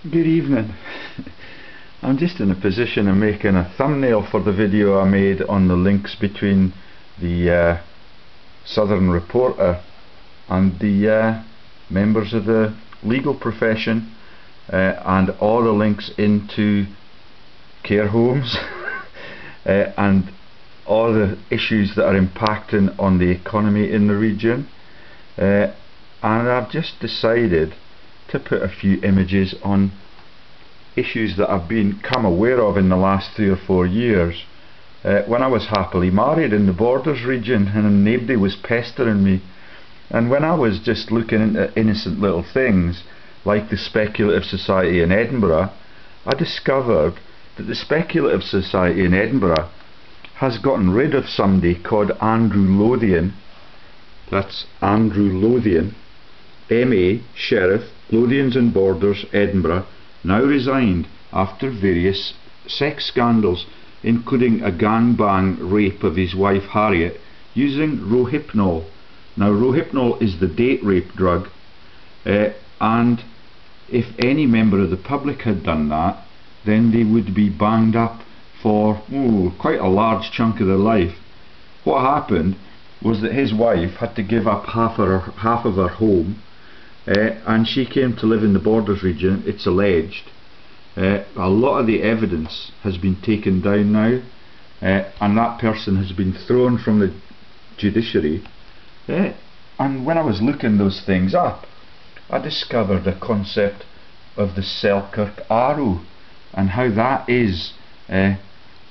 Good evening. I'm just in a position of making a thumbnail for the video I made on the links between the Southern Reporter and the members of the legal profession, and all the links into care homes and all the issues that are impacting on the economy in the region, and I've just decided to put a few images on issues that I've become aware of in the last 3 or 4 years. When I was happily married in the Borders region and nobody was pestering me, and when I was just looking into innocent little things like the Speculative Society in Edinburgh, I discovered that the Speculative Society in Edinburgh has gotten rid of somebody called Andrew Lothian. That's Andrew Lothian, MA, Sheriff, Lothians and Borders, Edinburgh, now resigned after various sex scandals, including a gangbang rape of his wife Harriet using Rohypnol. Now, Rohypnol is the date rape drug, and if any member of the public had done that, then they would be banged up for quite a large chunk of their life. What happened was that his wife had to give up half of her home, and she came to live in the Borders region, it's alleged. A lot of the evidence has been taken down now, and that person has been thrown from the judiciary. And when I was looking those things up, I discovered the concept of the Selkirk Arrow and how that is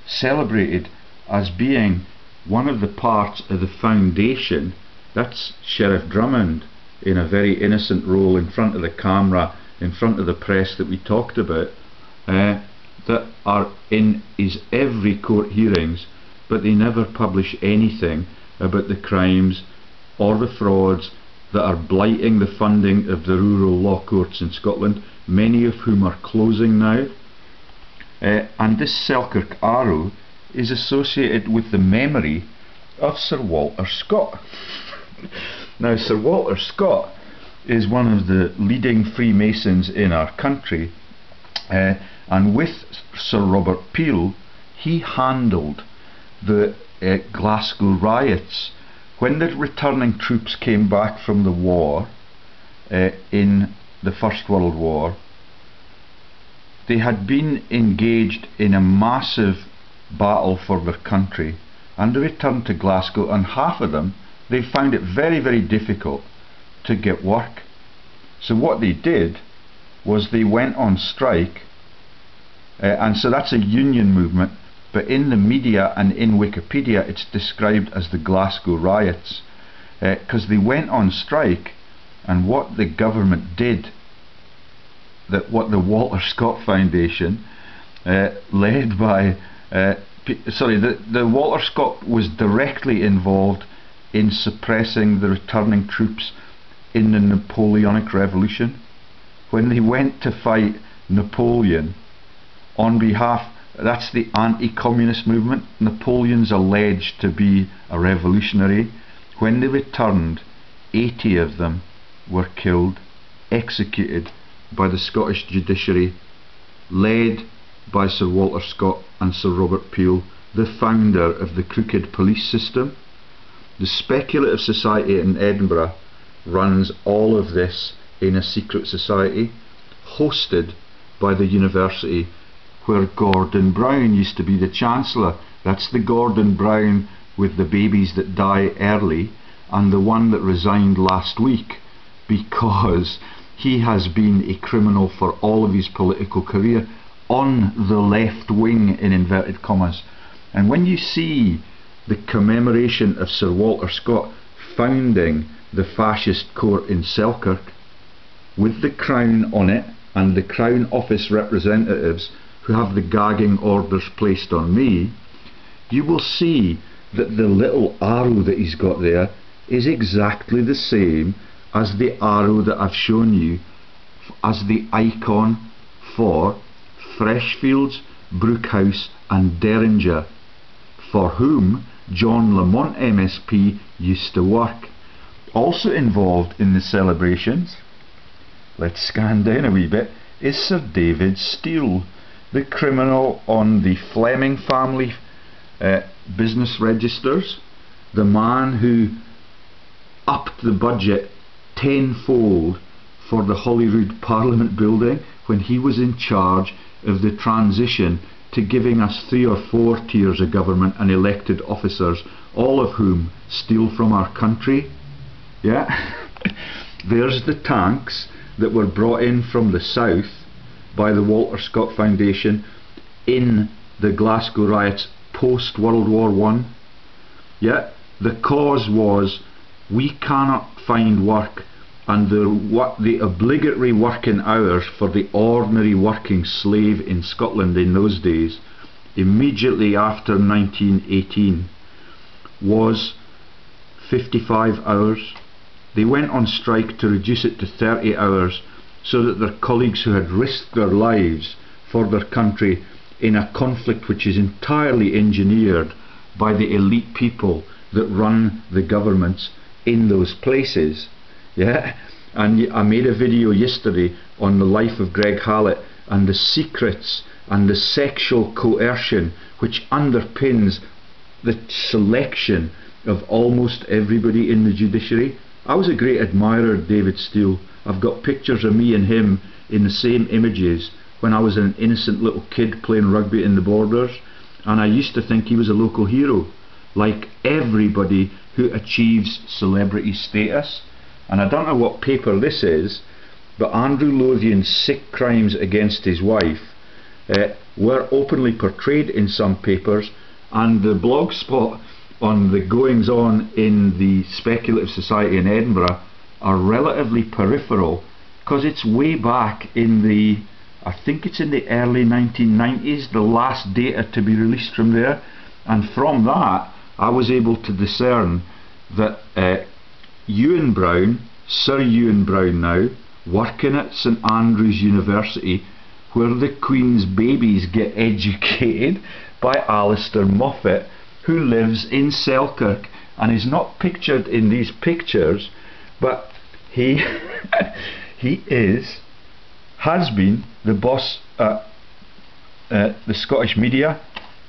celebrated as being one of the parts of the foundation. That's Sheriff Drummond in a very innocent role in front of the camera, in front of the press that we talked about, that are in his every court hearings, but they never publish anything about the crimes or the frauds that are blighting the funding of the rural law courts in Scotland, many of whom are closing now. And this Selkirk Arrow is associated with the memory of Sir Walter Scott. Now, Sir Walter Scott is one of the leading Freemasons in our country, and with Sir Robert Peel, he handled the Glasgow riots. When the returning troops came back from the war, in the First World War, they had been engaged in a massive battle for their country, and they returned to Glasgow, and half of them, they found it very, very difficult to get work. So what they did was they went on strike, and so that's a union movement, but in the media and in Wikipedia it's described as the Glasgow riots, because they went on strike, and what the government did, what the Walter Scott Foundation, led by the Walter Scott was directly involved in suppressing the returning troops in the Napoleonic Revolution. When they went to fight Napoleon on behalf, that's the anti-communist movement, Napoleon's alleged to be a revolutionary. When they returned, 80 of them were killed, executed by the Scottish judiciary, led by Sir Walter Scott and Sir Robert Peel, the founder of the crooked police system. The Speculative Society in Edinburgh runs all of this in a secret society, hosted by the university where Gordon Brown used to be the Chancellor. That's the Gordon Brown with the babies that die early, and the one that resigned last week because he has been a criminal for all of his political career on the left wing, in inverted commas. And when you see the commemoration of Sir Walter Scott founding the fascist court in Selkirk, with the crown on it and the Crown Office representatives who have the gagging orders placed on me, you will see that the little arrow that he's got there is exactly the same as the arrow that I've shown you as the icon for Freshfields, Brookhouse and Derringer, for whom John Lamont MSP used to work. Also involved in the celebrations, let's scan down a wee bit, is Sir David Steele, the criminal on the Fleming family business registers, the man who upped the budget tenfold for the Holyrood Parliament building when he was in charge of the transition to giving us 3 or 4 tiers of government and elected officers, all of whom steal from our country. Yeah. There's the tanks that were brought in from the south by the Walter Scott Foundation in the Glasgow riots post World War I. Yeah. The cause was we cannot find work, and the obligatory working hours for the ordinary working slave in Scotland in those days, immediately after 1918, was 55 hours. They went on strike to reduce it to 30 hours so that their colleagues who had risked their lives for their country in a conflict which is entirely engineered by the elite people that run the governments in those places. Yeah, and I made a video yesterday on the life of Greg Hallett and the secrets and the sexual coercion which underpins the selection of almost everybody in the judiciary. I was a great admirer of David Steele. I've got pictures of me and him in the same images when I was an innocent little kid playing rugby in the Borders, and I used to think he was a local hero, like everybody who achieves celebrity status. And I don't know what paper this is, but Andrew Lothian's sick crimes against his wife were openly portrayed in some papers, and the blog spot on the goings on in the speculative society in Edinburgh are relatively peripheral, because it's way back in the, I think it's in the early 1990s, the last data to be released from there, and from that I was able to discern that Ewan Brown, Sir Ewan Brown now, working at St Andrews University, where the Queen's babies get educated, by Alistair Moffat, who lives in Selkirk and is not pictured in these pictures, but he has been the boss at the Scottish media.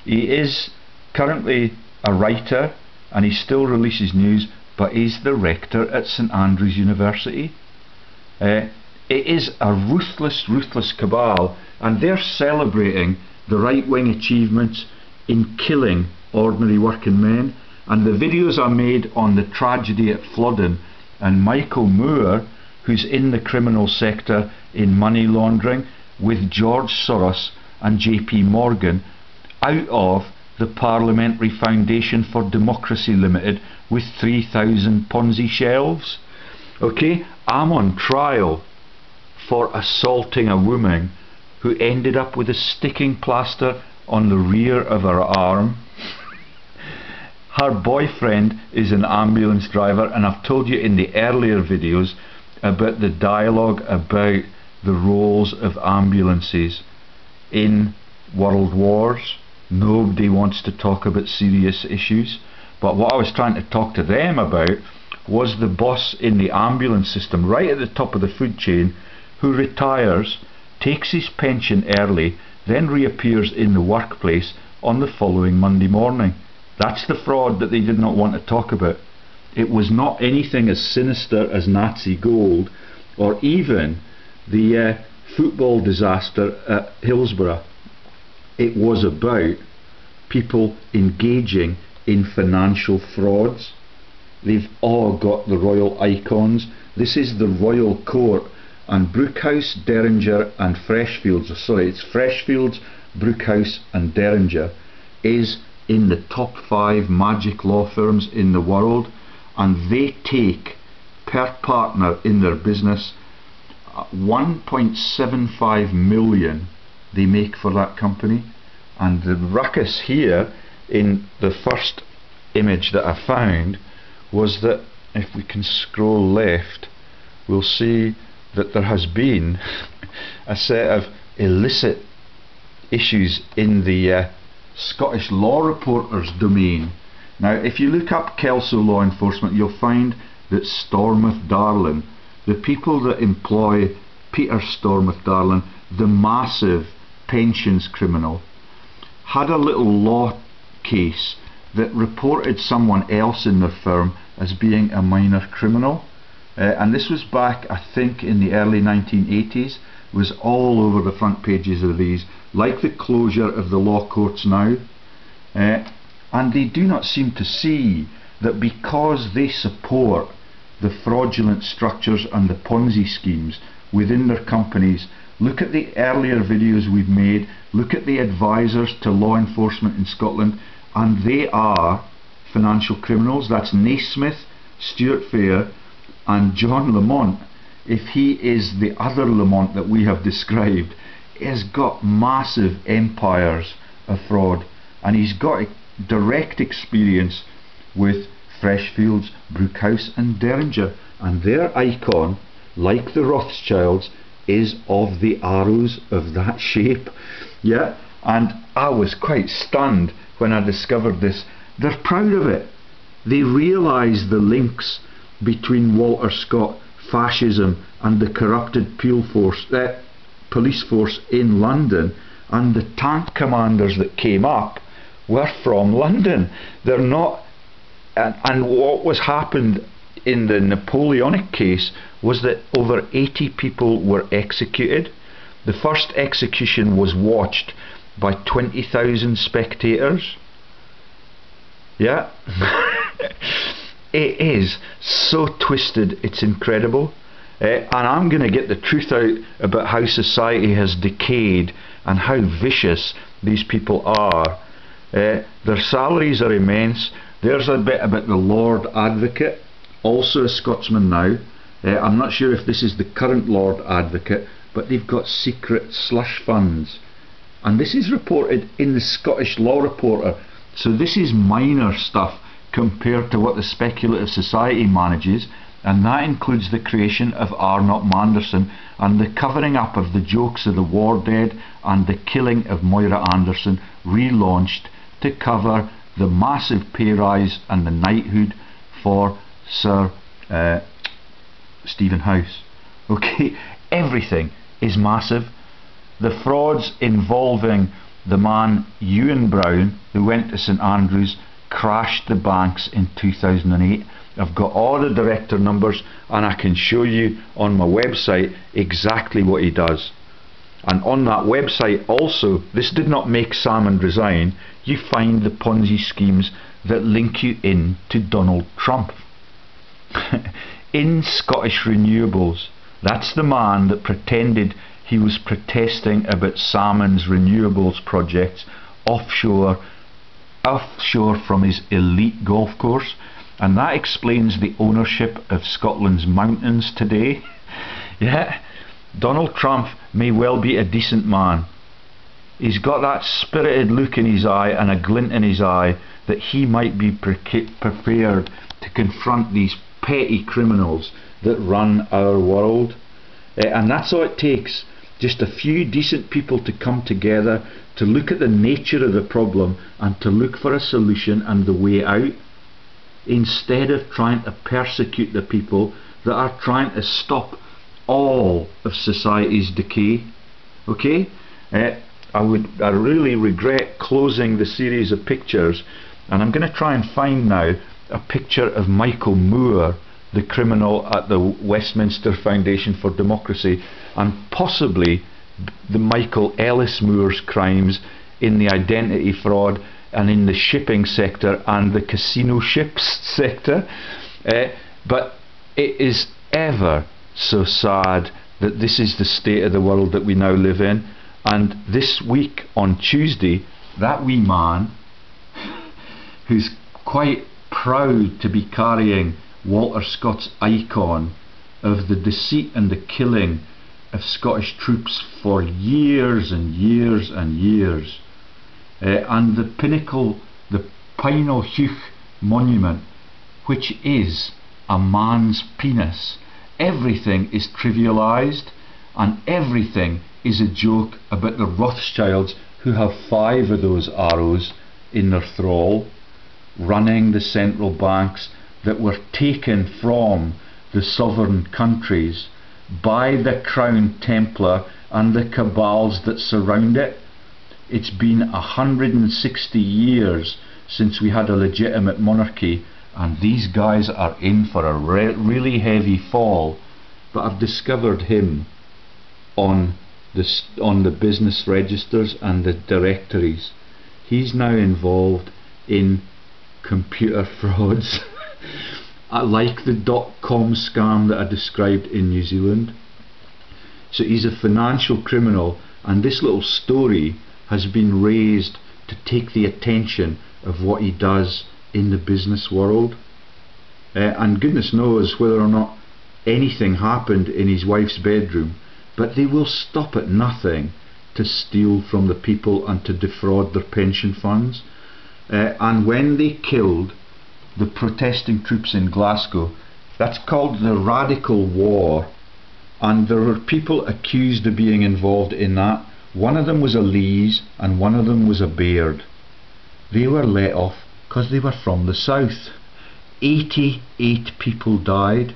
He is currently a writer and he still releases news, but he's the rector at St Andrews University. It is a ruthless cabal, and they're celebrating the right-wing achievements in killing ordinary working men. And the videos I made on the tragedy at Flodden and Michael Moore, who's in the criminal sector in money laundering with George Soros and JP Morgan, out of the Parliamentary Foundation for Democracy Limited with 3,000 Ponzi shelves. Okay, I'm on trial for assaulting a woman who ended up with a sticking plaster on the rear of her arm. Her boyfriend is an ambulance driver, and I've told you in the earlier videos about the dialogue about the roles of ambulances in world wars. Nobody wants to talk about serious issues, but what I was trying to talk to them about was the boss in the ambulance system right at the top of the food chain, who retires, takes his pension early, then reappears in the workplace on the following Monday morning. That's the fraud that they did not want to talk about. It was not anything as sinister as Nazi gold, or even the football disaster at Hillsborough. It was about people engaging in financial frauds. They've all got the royal icons. This is the royal court, and Brookhouse, Derringer and Freshfields, sorry, it's Freshfields, Brookhouse and Derringer, is in the top 5 magic law firms in the world, and they take per partner in their business 1.75 million they make for that company. And the ruckus here in the first image that I found was that if we can scroll left, we'll see that there has been a set of illicit issues in the Scottish Law Reporter's domain. Now, if you look up Kelso Law Enforcement, you'll find that Stormouth Darlin, the people that employ Peter Stormouth Darlin, the massive pensions criminal, had a little law case that reported someone else in their firm as being a minor criminal. And this was back, I think, in the early 1980s. It was all over the front pages of these, like the closure of the law courts now. And they do not seem to see that because they support the fraudulent structures and the Ponzi schemes within their companies. Look at the earlier videos we've made, look at the advisors to law enforcement in Scotland, and they are financial criminals. That's Naismith, Stuart Fair and John Lamont. If he is the other Lamont that we have described, he has got massive empires of fraud, and he's got a direct experience with Freshfields, Brookhouse and Derringer, and their icon, like the Rothschilds, is of the arrows of that shape. Yeah, and I was quite stunned when I discovered this. They're proud of it. They realise the links between Walter Scott fascism and the corrupted police force in London, and the tank commanders that came up were from London. They're not. And what was happened in the Napoleonic case was that over 80 people were executed. The first execution was watched by 20,000 spectators. Yeah. It is so twisted, it's incredible. And I'm going to get the truth out about how society has decayed and how vicious these people are. Their salaries are immense. There's a bit about the Lord Advocate, also a Scotsman now. I'm not sure if this is the current Lord Advocate, but they've got secret slush funds. And this is reported in the Scottish Law Reporter. So this is minor stuff compared to what the Speculative Society manages, and that includes the creation of Arnott Manderson and the covering up of the jokes of the war dead and the killing of Moira Anderson, relaunched to cover the massive pay rise and the knighthood for Sir Stephen House. Okay, everything is massive. The frauds involving the man Ewan Brown, who went to St Andrews, crashed the banks in 2008. I've got all the director numbers, and I can show you on my website exactly what he does. And on that website also, this did not make Salmond resign, you find the Ponzi schemes that link you in to Donald Trump. In Scottish Renewables, that's the man that pretended he was protesting about Salmond's renewables projects offshore from his elite golf course, and that explains the ownership of Scotland's mountains today. Yeah, Donald Trump may well be a decent man. He's got that spirited look in his eye and a glint in his eye that he might be prepared to confront these petty criminals that run our world. And that's all it takes. Just a few decent people to come together, to look at the nature of the problem and to look for a solution and the way out, instead of trying to persecute the people that are trying to stop all of society's decay. Okay? I really regret closing the series of pictures, and I'm going to try and find now a picture of Michael Moore, the criminal at the Westminster Foundation for Democracy, and possibly the Michael Ellis Moore's crimes in the identity fraud and in the shipping sector and the casino ships sector. But it is ever so sad that this is the state of the world that we now live in. And this week on Tuesday, that wee man, who's quite proud to be carrying Walter Scott's icon of the deceit and the killing of Scottish troops for years and years and years, and the pinnacle, the Pinal Hugh monument, which is a man's penis. Everything is trivialised, and everything is a joke about the Rothschilds, who have 5 of those arrows in their thrall, running the central banks that were taken from the sovereign countries by the Crown Templar and the cabals that surround it. It's been 160 years since we had a legitimate monarchy, and these guys are in for a really heavy fall. But I've discovered him on the business registers and the directories. He's now involved in computer frauds like the .com scam that I described in New Zealand. So he's a financial criminal, and this little story has been raised to take the attention of what he does in the business world. And goodness knows whether or not anything happened in his wife's bedroom, but they will stop at nothing to steal from the people and to defraud their pension funds. And when they killed the protesting troops in Glasgow, that's called the Radical War, and there were people accused of being involved in that. One of them was a Lees and one of them was a Baird. They were let off because they were from the south. 88 people died,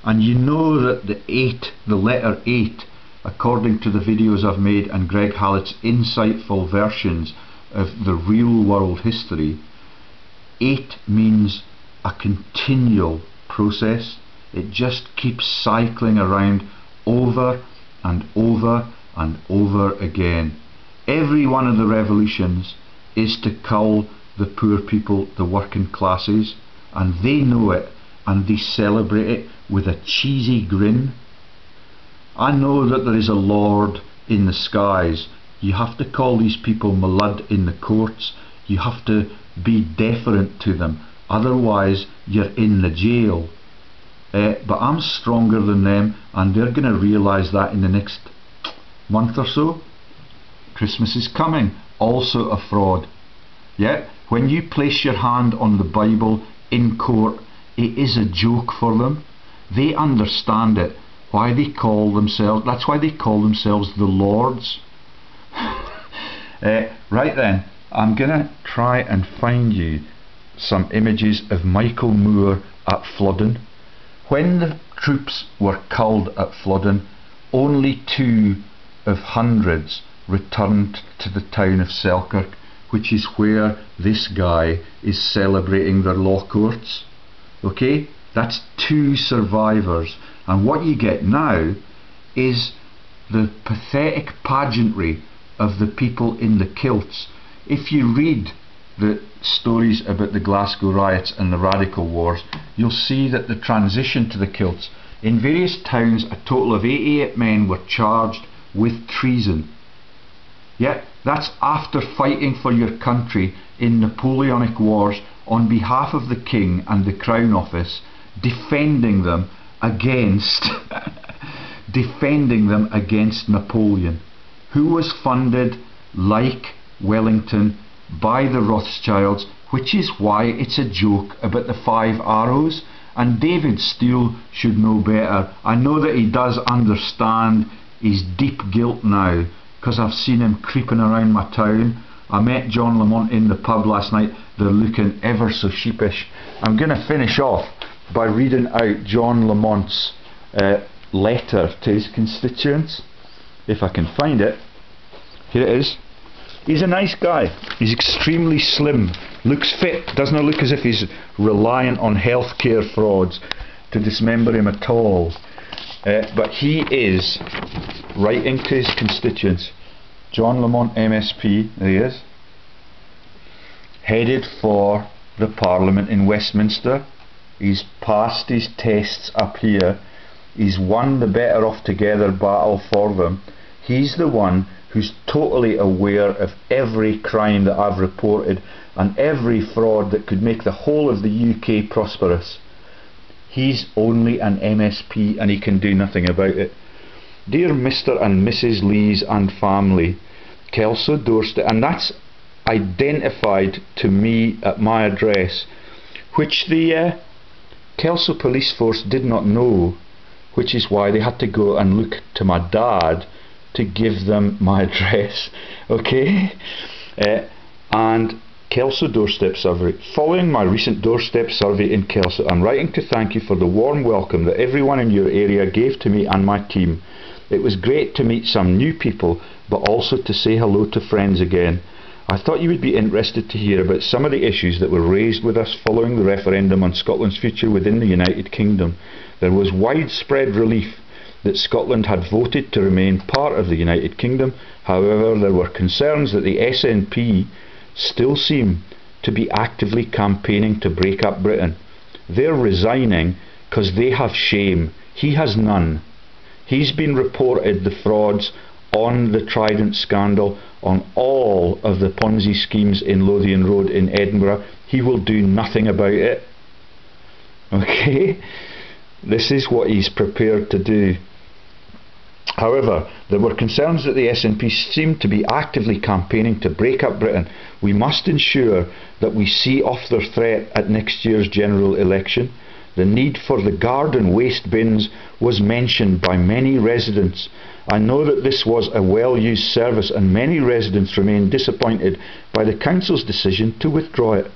and you know that the letter 8, according to the videos I've made and Greg Hallett's insightful versions of the real world history, 8 means a continual process. It just keeps cycling around over and over and over again. Every one of the revolutions is to cull the poor people, the working classes, and they know it, and they celebrate it with a cheesy grin. I know that there is a Lord in the skies. You have to call these people my lud in the courts. You have to be deferent to them, otherwise you're in the jail. But I'm stronger than them, and they're going to realise that in the next month or so. Christmas is coming, also a fraud. Yeah, when you place your hand on the Bible in court, it is a joke for them. They understand it. Why they call themselves, that's why they call themselves the Lords. Right then, I'm going to try and find you some images of Michael Moore at Flodden. When the troops were culled at Flodden, only 2 of hundreds returned to the town of Selkirk, which is where this guy is celebrating their law courts. Okay, that's 2 survivors, and what you get now is the pathetic pageantry of the people in the kilts. If you read the stories about the Glasgow riots and the Radical Wars, you'll see that the transition to the kilts, in various towns a total of 88 men were charged with treason. Yet that's after fighting for your country in Napoleonic Wars on behalf of the King and the Crown Office, defending them against Napoleon, who was funded, like Wellington, by the Rothschilds, which is why it's a joke about the 5 arrows. And David Steele should know better. I know that he does understand his deep guilt now, because I've seen him creeping around my town. I met John Lamont in the pub last night. They're looking ever so sheepish. I'm going to finish off by reading out John Lamont's letter to his constituents, if I can find it. Here it is. He's a nice guy. He's extremely slim, looks fit, doesn't look as if he's reliant on healthcare frauds to dismember him at all. But he is writing to his constituents. John Lamont MSP, there he is, headed for the Parliament in Westminster. He's passed his tests up here. He's won the Better Off Together battle for them. He's the one who's totally aware of every crime that I've reported and every fraud that could make the whole of the UK prosperous. He's only an MSP and he can do nothing about it. Dear Mr. and Mrs. Lees and family, Kelso Doorstep, and that's identified to me at my address, which the Kelso police force did not know, which is why they had to go and look to my dad to give them my address. Okay, and Kelso Doorstep Survey. Following my recent doorstep survey in Kelso, I'm writing to thank you for the warm welcome that everyone in your area gave to me and my team. It was great to meet some new people, but also to say hello to friends again. I thought you would be interested to hear about some of the issues that were raised with us following the referendum on Scotland's future within the United Kingdom. There was widespread relief that Scotland had voted to remain part of the United Kingdom. However, there were concerns that the SNP still seem to be actively campaigning to break up Britain. They're resigning because they have shame. He has none. He's been reported the frauds on the Trident scandal, on all of the Ponzi schemes in Lothian Road in Edinburgh. He will do nothing about it. Okay? This is what he's prepared to do. However, there were concerns that the SNP seemed to be actively campaigning to break up Britain. We must ensure that we see off their threat at next year's general election. The need for the garden waste bins was mentioned by many residents. I know that this was a well-used service and many residents remain disappointed by the council's decision to withdraw it.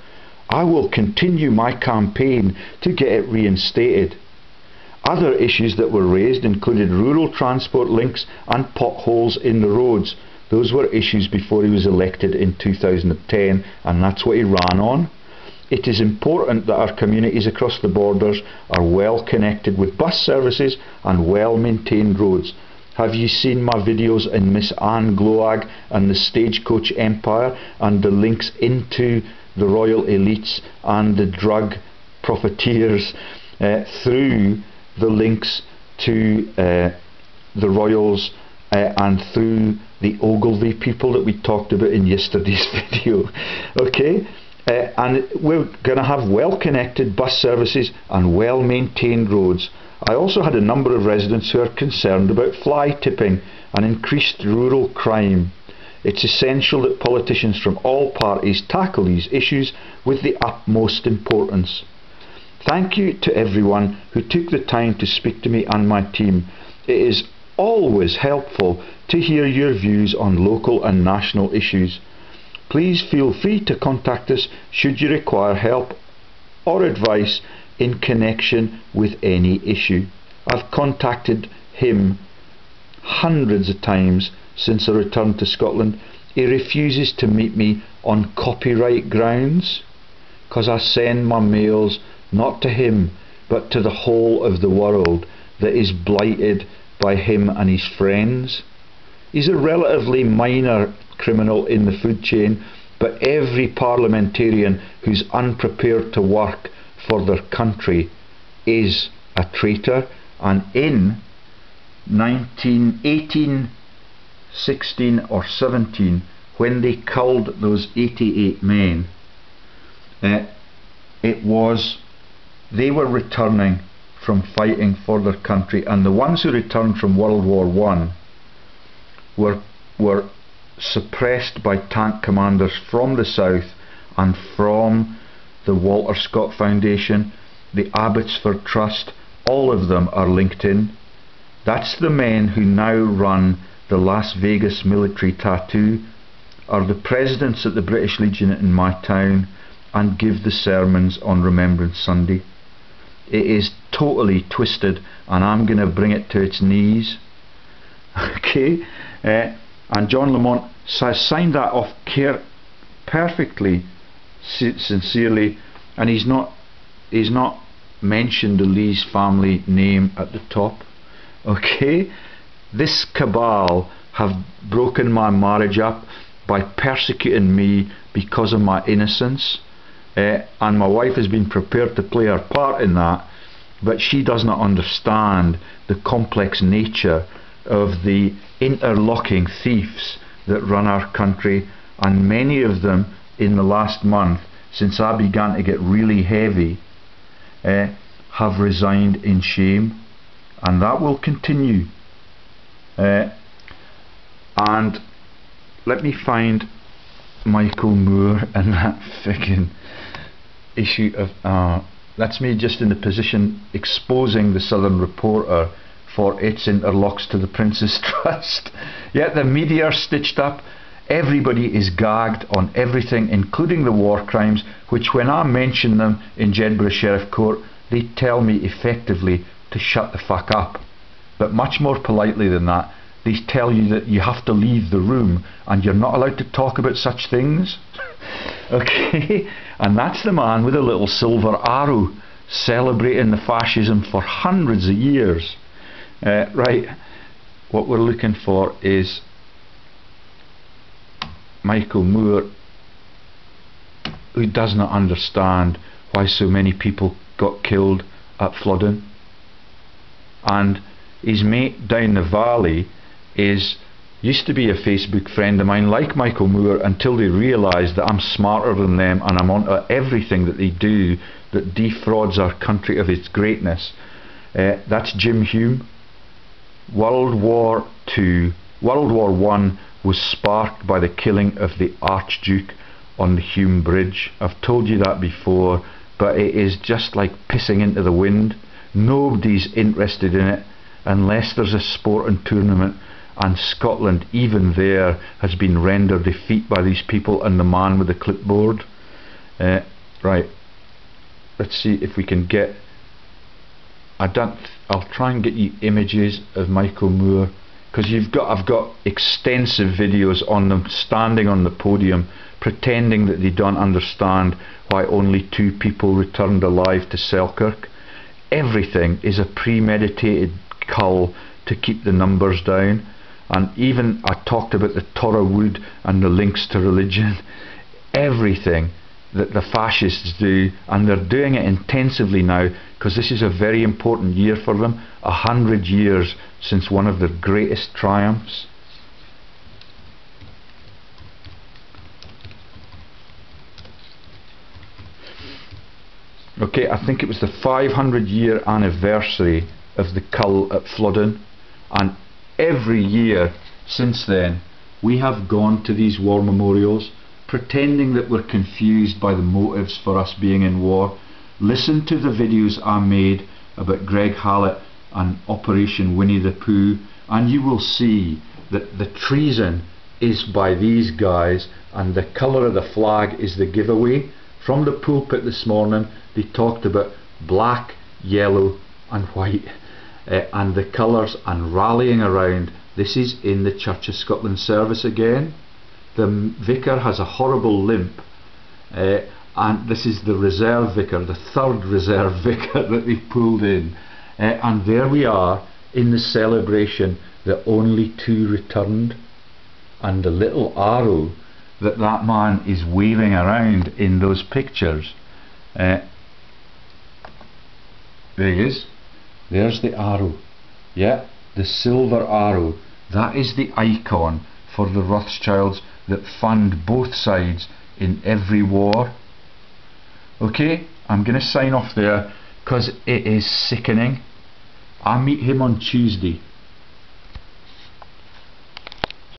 I will continue my campaign to get it reinstated. Other issues that were raised included rural transport links and potholes in the roads. Those were issues before he was elected in 2010, and that's what he ran on. It is important that our communities across the borders are well connected with bus services and well maintained roads. Have you seen my videos in Miss Anne Gloag and the Stagecoach Empire and the links into the royal elites and the drug profiteers through the links to the royals and through the Ogilvy people that we talked about in yesterday's video? Okay? And we're going to have well connected bus services and well maintained roads. I also had a number of residents who are concerned about fly tipping and increased rural crime. It's essential that politicians from all parties tackle these issues with the utmost importance. Thank you to everyone who took the time to speak to me and my team. It is always helpful to hear your views on local and national issues. Please feel free to contact us should you require help or advice in connection with any issue. I've contacted him hundreds of times since I returned to Scotland. He refuses to meet me on copyright grounds because I send my mails not to him but to the whole of the world that is blighted by him and his friends. He's a relatively minor criminal in the food chain, but every parliamentarian who's unprepared to work for their country is a traitor. And in 1918, 16 or 17, when they culled those 88 men, they were returning from fighting for their country, and the ones who returned from World War I were suppressed by tank commanders from the south and from the Walter Scott Foundation, the Abbotsford Trust. All of them are linked in. That's the men who now run the Las Vegas military tattoo, are the presidents at the British Legion in my town, and give the sermons on Remembrance Sunday. It is totally twisted, and I'm going to bring it to its knees. Okay? And John Lamont has signed that off perfectly, sincerely, and he's not mentioned the Lees family name at the top. Okay? This cabal have broken my marriage up by persecuting me because of my innocence, and my wife has been prepared to play her part in that, but she does not understand the complex nature of the interlocking thieves that run our country, and many of them in the last month, since I began to get really heavy, have resigned in shame, and that will continue. And let me find Michael Moore and that friggin' issue of that's me just in the position exposing the Southern Reporter for its interlocks to the Prince's Trust. Yet the media are stitched up. Everybody is gagged on everything, including the war crimes, which when I mention them in Jedburgh Sheriff Court, they tell me effectively to shut the fuck up. but much more politely than that, they tell you that you have to leave the room and you're not allowed to talk about such things. Okay, and that's the man with a little silver arrow celebrating the fascism for hundreds of years. Right, what we're looking for is Michael Moore, who does not understand why so many people got killed at Flodden, and his mate down the valley used to be a Facebook friend of mine like Michael Moore, until they realised that I'm smarter than them and I'm onto everything that they do that defrauds our country of its greatness. That's Jim Hume. World War I was sparked by the killing of the Archduke on the Hume Bridge. I've told you that before, but it is just like pissing into the wind. Nobody's interested in it unless there's a sporting tournament, and Scotland, even there, has been rendered defeat by these people and the man with the clipboard. Right, let's see if we can get... I'll try and get you images of Michael Moore, because I've got extensive videos on them standing on the podium pretending that they don't understand why only 2 people returned alive to Selkirk. Everything is a premeditated cull to keep the numbers down. And even I talked about the Torah Wood and the links to religion. Everything that the fascists do, and they're doing it intensively now, because this is a very important year for them, 100 years since one of their greatest triumphs. Okay, I think it was the 500-year anniversary of the cull at Flodden, and every year since then we have gone to these war memorials pretending that we're confused by the motives for us being in war. Listen to the videos I made about Greg Hallett and Operation Winnie the Pooh, and you will see that the treason is by these guys, and the colour of the flag is the giveaway. From the pulpit this morning they talked about black, yellow and white, and the colours, and rallying around. This is in the Church of Scotland service again. The vicar has a horrible limp, and this is the reserve vicar, the third reserve vicar that they pulled in, and there we are in the celebration that only 2 returned, and the little arrow that man is waving around in those pictures, there he is. There's the arrow. Yeah, the silver arrow. That is the icon for the Rothschilds that fund both sides in every war. Okay, I'm going to sign off there because it is sickening. I'll meet him on Tuesday.